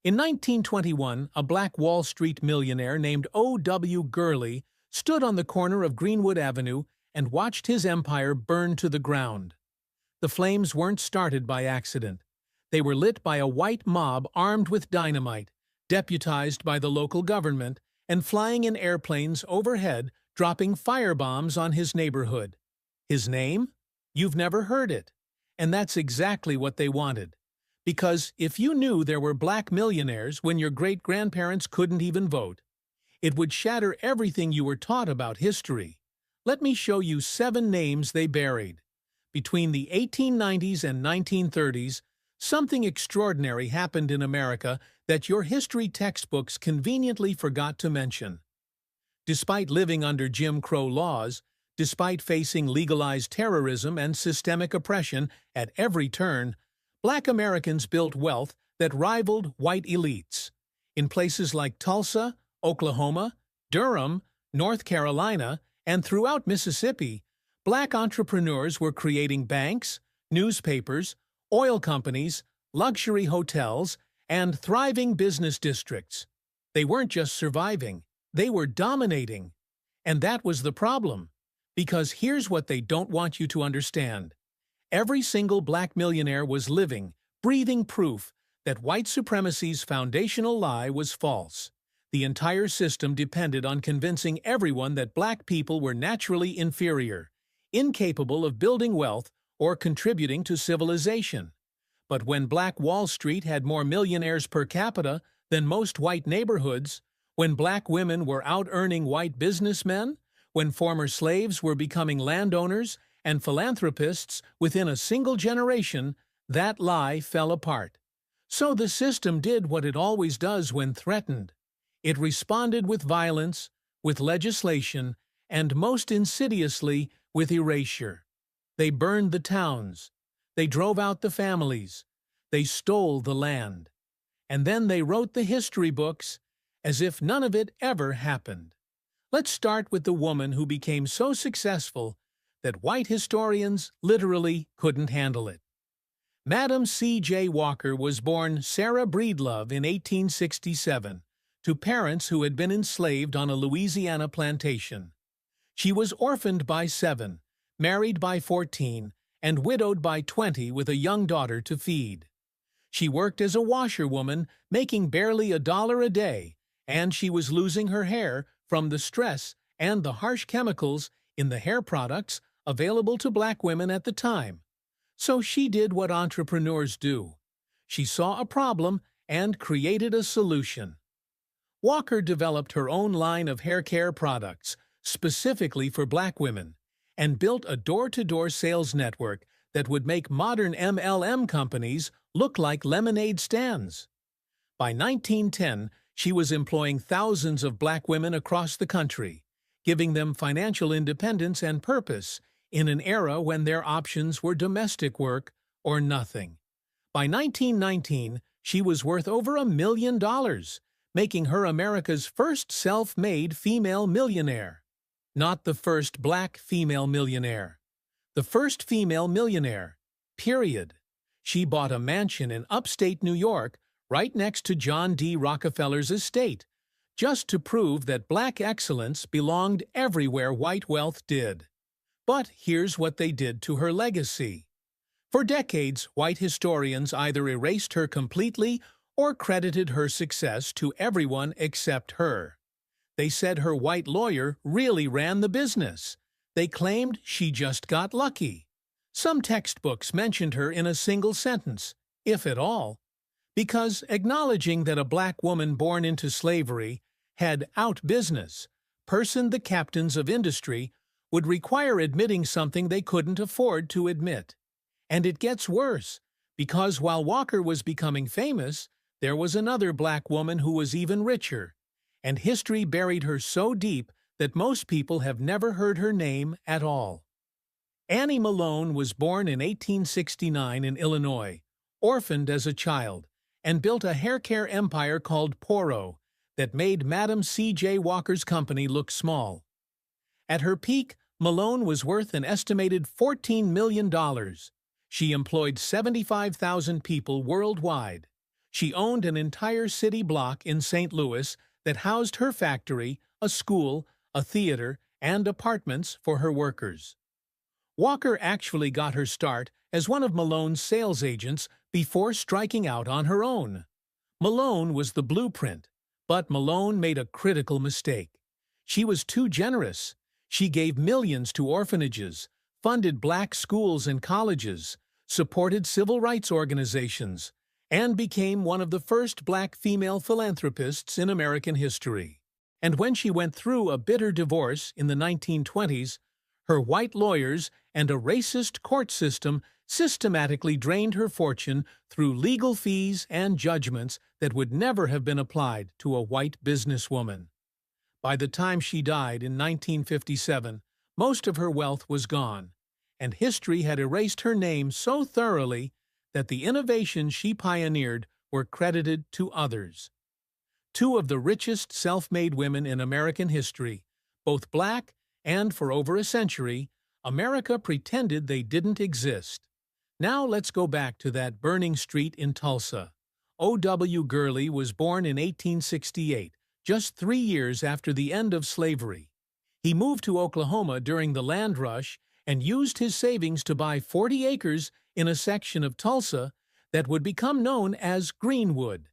In 1921, a black Wall Street millionaire named O.W. Gurley stood on the corner of Greenwood Avenue and watched his empire burn to the ground. The flames weren't started by accident. They were lit by a white mob armed with dynamite, deputized by the local government, and flying in airplanes overhead, dropping firebombs on his neighborhood. His name? You've never heard it. And that's exactly what they wanted. Because if you knew there were black millionaires when your great-grandparents couldn't even vote, it would shatter everything you were taught about history. Let me show you 7 names they buried. Between the 1890s and 1930s, something extraordinary happened in America that your history textbooks conveniently forgot to mention. Despite living under Jim Crow laws, despite facing legalized terrorism and systemic oppression at every turn, Black Americans built wealth that rivaled white elites. In places like Tulsa, Oklahoma, Durham, North Carolina, and throughout Mississippi, Black entrepreneurs were creating banks, newspapers, oil companies, luxury hotels, and thriving business districts. They weren't just surviving, they were dominating. And that was the problem. Because here's what they don't want you to understand. Every single black millionaire was living, breathing proof that white supremacy's foundational lie was false. The entire system depended on convincing everyone that black people were naturally inferior, incapable of building wealth or contributing to civilization. But when Black Wall Street had more millionaires per capita than most white neighborhoods, when black women were out-earning white businessmen, when former slaves were becoming landowners and philanthropists within a single generation, that lie fell apart. So the system did what it always does when threatened. It responded with violence, with legislation, and most insidiously, with erasure. They burned the towns. They drove out the families. They stole the land. And then they wrote the history books as if none of it ever happened. Let's start with the woman who became so successful that white historians literally couldn't handle it. Madam C.J. Walker was born Sarah Breedlove in 1867 to parents who had been enslaved on a Louisiana plantation. She was orphaned by 7, married by 14, and widowed by 20 with a young daughter to feed. She worked as a washerwoman, making barely $1 a day, and she was losing her hair from the stress and the harsh chemicals in the hair products available to black women at the time. So she did what entrepreneurs do. She saw a problem and created a solution. Walker developed her own line of hair care products specifically for black women and built a door-to-door sales network that would make modern MLM companies look like lemonade stands. By 1910, she was employing thousands of black women across the country, giving them financial independence and purpose in an era when their options were domestic work or nothing. By 1919, she was worth over $1 million, making her America's first self-made female millionaire. Not the first black female millionaire. The first female millionaire, period. She bought a mansion in upstate New York right next to John D. Rockefeller's estate, just to prove that black excellence belonged everywhere white wealth did. But here's what they did to her legacy. For decades, white historians either erased her completely or credited her success to everyone except her. They said her white lawyer really ran the business. They claimed she just got lucky. Some textbooks mentioned her in a single sentence, if at all, because acknowledging that a black woman born into slavery had out-business, personed the captains of industry, would require admitting something they couldn't afford to admit. And it gets worse, because while Walker was becoming famous, there was another black woman who was even richer, and history buried her so deep that most people have never heard her name at all. Annie Malone was born in 1869 in Illinois, orphaned as a child, and built a hair care empire called Poro that made Madam C.J. Walker's company look small. At her peak, Malone was worth an estimated $14 million. She employed 75,000 people worldwide. She owned an entire city block in St. Louis that housed her factory, a school, a theater, and apartments for her workers. Walker actually got her start as one of Malone's sales agents before striking out on her own. Malone was the blueprint, but Malone made a critical mistake. She was too generous. She gave millions to orphanages, funded black schools and colleges, supported civil rights organizations, and became one of the first black female philanthropists in American history. And when she went through a bitter divorce in the 1920s, her white lawyers and a racist court system systematically drained her fortune through legal fees and judgments that would never have been applied to a white businesswoman. By the time she died in 1957, most of her wealth was gone, and history had erased her name so thoroughly that the innovations she pioneered were credited to others. Two of the richest self-made women in American history, both black, and for over a century, America pretended they didn't exist. Now let's go back to that burning street in Tulsa. O.W. Gurley was born in 1868, just 3 years after the end of slavery. He moved to Oklahoma during the land rush and used his savings to buy 40 acres in a section of Tulsa that would become known as Greenwood.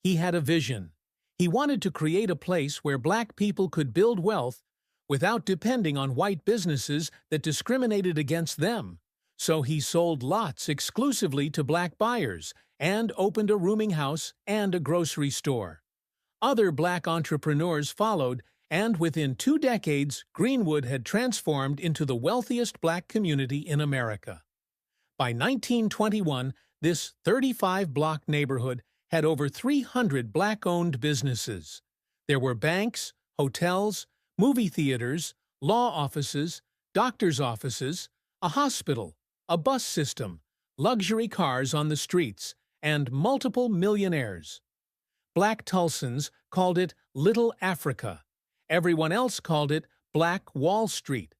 He had a vision. He wanted to create a place where black people could build wealth without depending on white businesses that discriminated against them. So he sold lots exclusively to black buyers and opened a rooming house and a grocery store. Other black entrepreneurs followed, and within 2 decades, Greenwood had transformed into the wealthiest black community in America. By 1921, this 35-block neighborhood had over 300 black-owned businesses. There were banks, hotels, movie theaters, law offices, doctors' offices, a hospital, a bus system, luxury cars on the streets, and multiple millionaires. Black Tulsans called it Little Africa. Everyone else called it Black Wall Street.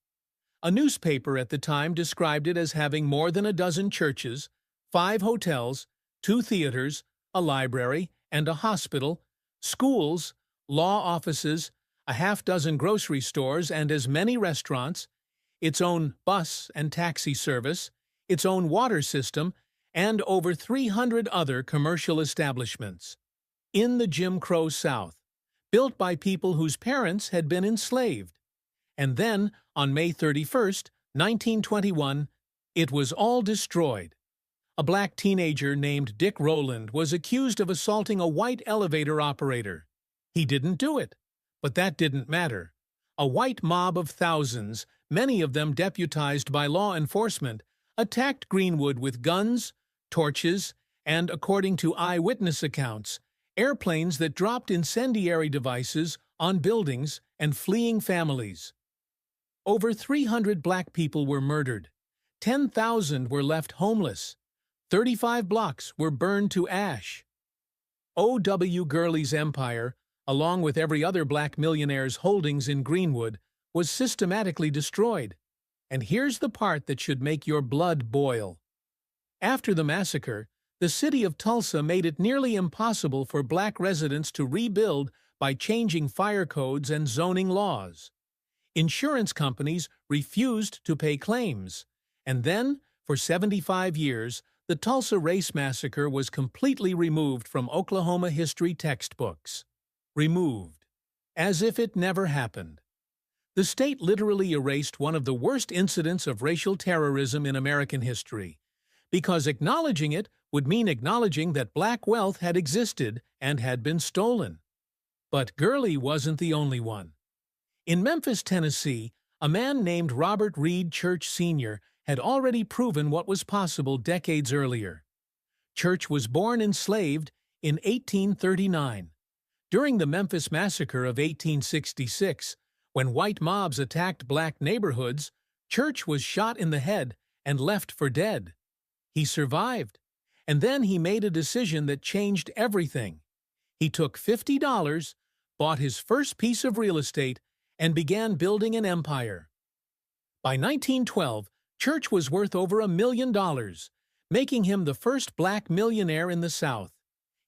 A newspaper at the time described it as having more than a dozen churches, 5 hotels, 2 theaters, a library and a hospital, schools, law offices, a half-dozen grocery stores and as many restaurants, its own bus and taxi service, its own water system, and over 300 other commercial establishments. In the Jim Crow South, built by people whose parents had been enslaved. And then, on May 31, 1921, it was all destroyed. A black teenager named Dick Rowland was accused of assaulting a white elevator operator. He didn't do it, but that didn't matter. A white mob of thousands, many of them deputized by law enforcement, attacked Greenwood with guns, torches, and, according to eyewitness accounts, airplanes that dropped incendiary devices on buildings and fleeing families. Over 300 black people were murdered. 10,000 were left homeless. 35 blocks were burned to ash. O.W. Gurley's empire, along with every other black millionaire's holdings in Greenwood, was systematically destroyed. And here's the part that should make your blood boil. After the massacre, the city of Tulsa made it nearly impossible for black residents to rebuild by changing fire codes and zoning laws. Insurance companies refused to pay claims, and then, for 75 years, the Tulsa Race Massacre was completely removed from Oklahoma history textbooks. Removed. As if it never happened. The state literally erased one of the worst incidents of racial terrorism in American history, because acknowledging it would mean acknowledging that black wealth had existed and had been stolen. But Gurley wasn't the only one. In Memphis, Tennessee, a man named Robert Reed Church Sr. had already proven what was possible decades earlier. Church was born enslaved in 1839. During the Memphis Massacre of 1866, when white mobs attacked black neighborhoods, Church was shot in the head and left for dead. He survived, and then he made a decision that changed everything. He took $50, bought his first piece of real estate, and began building an empire. By 1912, Church was worth over $1 million, making him the first black millionaire in the South.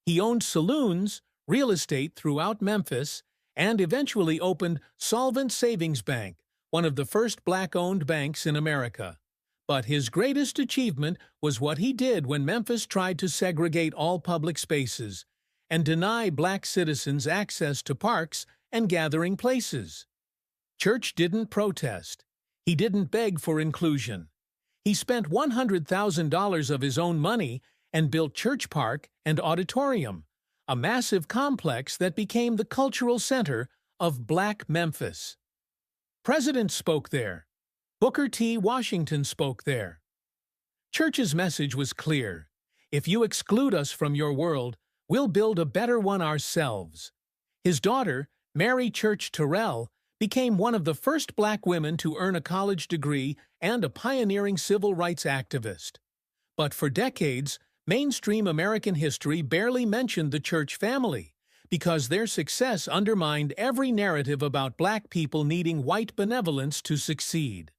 He owned saloons, real estate throughout Memphis, and eventually opened Solvent Savings Bank, one of the first black-owned banks in America. But his greatest achievement was what he did when Memphis tried to segregate all public spaces and deny black citizens access to parks and gathering places. Church didn't protest. He didn't beg for inclusion. He spent $100,000 of his own money and built Church Park and Auditorium, a massive complex that became the cultural center of Black Memphis. Presidents spoke there. Booker T. Washington spoke there. Church's message was clear. If you exclude us from your world, we'll build a better one ourselves. His daughter, Mary Church Terrell, became one of the first black women to earn a college degree and a pioneering civil rights activist. But for decades, mainstream American history barely mentioned the Church family, because their success undermined every narrative about black people needing white benevolence to succeed.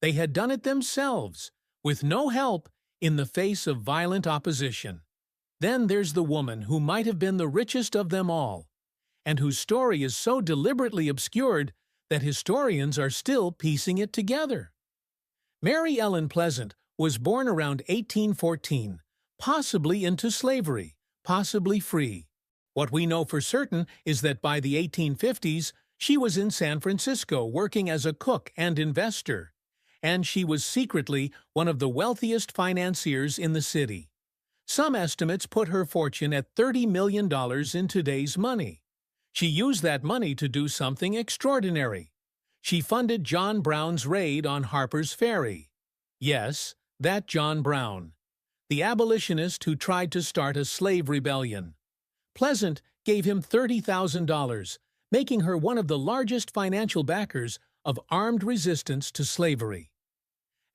They had done it themselves, with no help, in the face of violent opposition. Then there's the woman who might have been the richest of them all, and whose story is so deliberately obscured that historians are still piecing it together. Mary Ellen Pleasant was born around 1814, possibly into slavery, possibly free. What we know for certain is that by the 1850s, she was in San Francisco working as a cook and investor, and she was secretly one of the wealthiest financiers in the city. Some estimates put her fortune at $30 million in today's money. She used that money to do something extraordinary. She funded John Brown's raid on Harper's Ferry. Yes, that John Brown, the abolitionist who tried to start a slave rebellion. Pleasant gave him $30,000, making her one of the largest financial backers of armed resistance to slavery.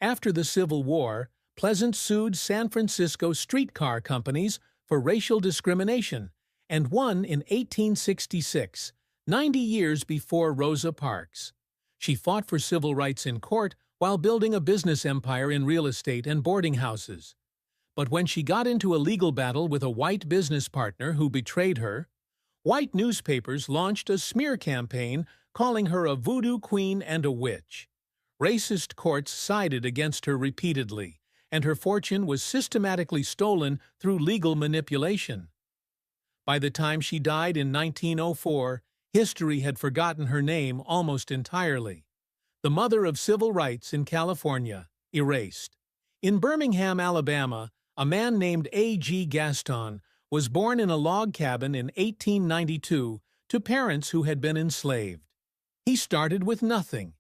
After the Civil War, Pleasant sued San Francisco streetcar companies for racial discrimination and won in 1866, 90 years before Rosa Parks. She fought for civil rights in court while building a business empire in real estate and boarding houses. But when she got into a legal battle with a white business partner who betrayed her, white newspapers launched a smear campaign calling her a voodoo queen and a witch. Racist courts sided against her repeatedly, and her fortune was systematically stolen through legal manipulation. By the time she died in 1904, history had forgotten her name almost entirely. The mother of civil rights in California, erased. In Birmingham, Alabama, a man named A.G. Gaston was born in a log cabin in 1892 to parents who had been enslaved. He started with nothing.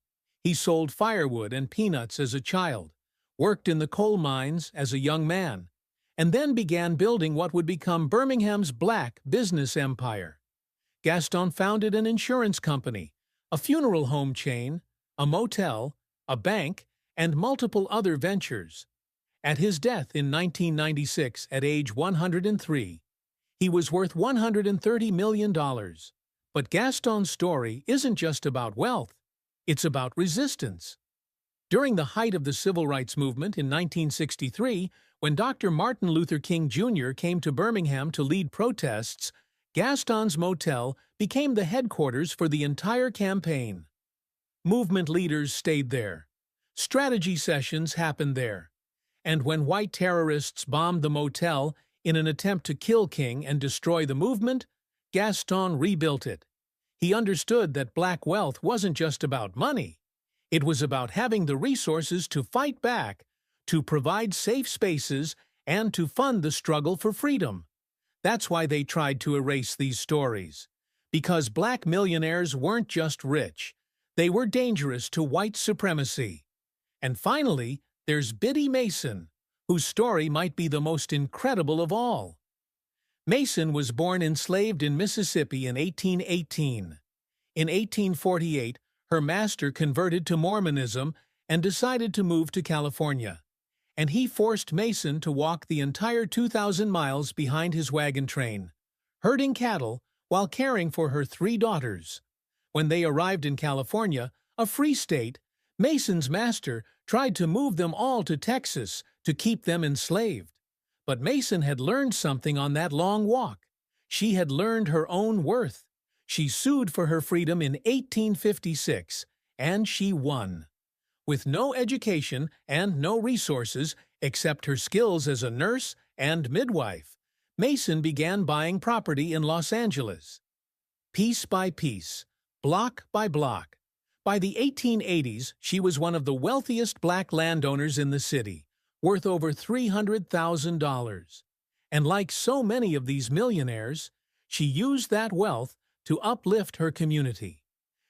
He sold firewood and peanuts as a child, worked in the coal mines as a young man, and then began building what would become Birmingham's black business empire. Gaston founded an insurance company, a funeral home chain, a motel, a bank, and multiple other ventures. At his death in 1996 at age 103, he was worth $130 million. But Gaston's story isn't just about wealth, it's about resistance. During the height of the Civil Rights Movement in 1963, when Dr. Martin Luther King Jr. came to Birmingham to lead protests, Gaston's motel became the headquarters for the entire campaign. Movement leaders stayed there. Strategy sessions happened there. And when white terrorists bombed the motel in an attempt to kill King and destroy the movement, Gaston rebuilt it. He understood that black wealth wasn't just about money. It was about having the resources to fight back, to provide safe spaces, and to fund the struggle for freedom. That's why they tried to erase these stories. Because black millionaires weren't just rich. They were dangerous to white supremacy. And finally, there's Biddy Mason, whose story might be the most incredible of all. Mason was born enslaved in Mississippi in 1818. In 1848, her master converted to Mormonism and decided to move to California, and he forced Mason to walk the entire 2,000 miles behind his wagon train, herding cattle while caring for her 3 daughters. When they arrived in California, a free state, Mason's master tried to move them all to Texas to keep them enslaved. But Mason had learned something on that long walk. She had learned her own worth. She sued for her freedom in 1856, and she won. With no education and no resources except her skills as a nurse and midwife, Mason began buying property in Los Angeles. Piece by piece, block by block. By the 1880s, she was one of the wealthiest black landowners in the city, worth over $300,000. And like so many of these millionaires, she used that wealth to uplift her community.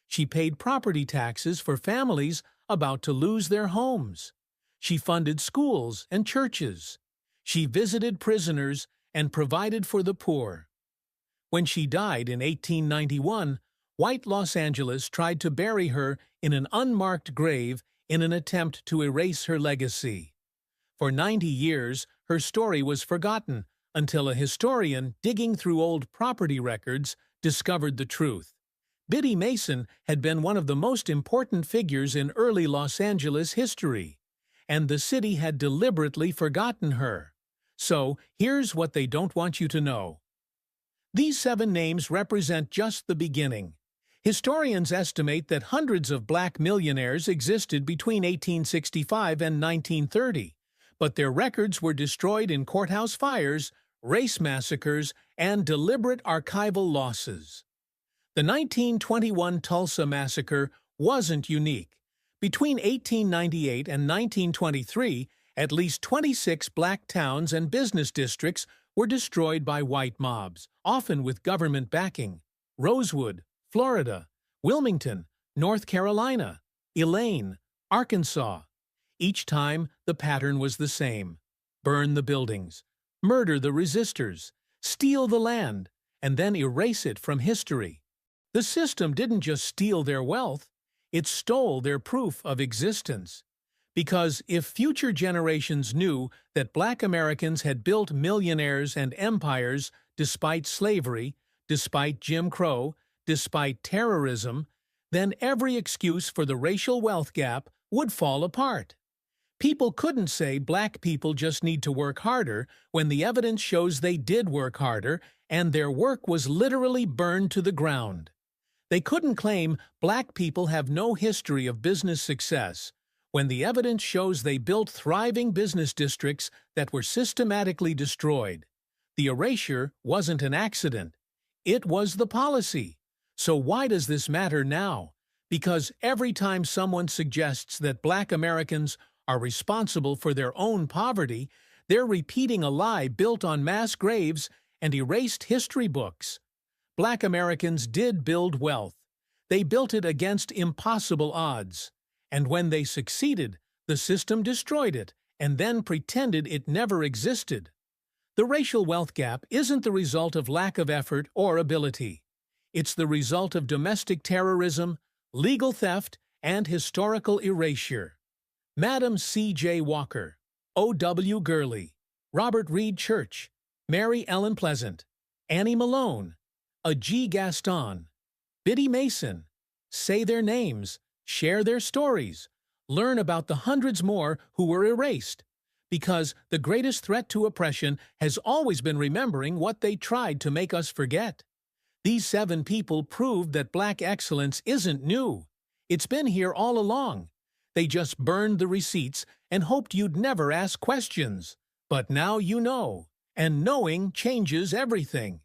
She paid property taxes for families about to lose their homes. She funded schools and churches. She visited prisoners and provided for the poor. When she died in 1891, white Los Angeles tried to bury her in an unmarked grave in an attempt to erase her legacy. For 90 years, her story was forgotten until a historian digging through old property records discovered the truth. Biddy Mason had been one of the most important figures in early Los Angeles history, and the city had deliberately forgotten her. So, here's what they don't want you to know. These 7 names represent just the beginning. Historians estimate that hundreds of black millionaires existed between 1865 and 1930, but their records were destroyed in courthouse fires, race massacres, and deliberate archival losses. The 1921 Tulsa Massacre wasn't unique. Between 1898 and 1923, at least 26 black towns and business districts were destroyed by white mobs, often with government backing. Rosewood, Florida; Wilmington, North Carolina; Elaine, Arkansas. Each time, the pattern was the same: burn the buildings, murder the resistors, steal the land, and then erase it from history. The system didn't just steal their wealth, it stole their proof of existence. Because if future generations knew that black Americans had built millionaires and empires despite slavery, despite Jim Crow, despite terrorism, then every excuse for the racial wealth gap would fall apart. People couldn't say black people just need to work harder when the evidence shows they did work harder and their work was literally burned to the ground. They couldn't claim black people have no history of business success when the evidence shows they built thriving business districts that were systematically destroyed. The erasure wasn't an accident. It was the policy. So why does this matter now? Because every time someone suggests that black Americans are responsible for their own poverty, they're repeating a lie built on mass graves and erased history books. Black Americans did build wealth. They built it against impossible odds. And when they succeeded, the system destroyed it and then pretended it never existed. The racial wealth gap isn't the result of lack of effort or ability. It's the result of domestic terrorism, legal theft, and historical erasure. Madam C.J. Walker, O.W. Gurley, Robert Reed Church, Mary Ellen Pleasant, Annie Malone, A. G. Gaston, Biddy Mason. Say their names, share their stories, learn about the hundreds more who were erased. Because the greatest threat to oppression has always been remembering what they tried to make us forget. These 7 people proved that black excellence isn't new. It's been here all along. They just burned the receipts and hoped you'd never ask questions. But now you know, and knowing changes everything.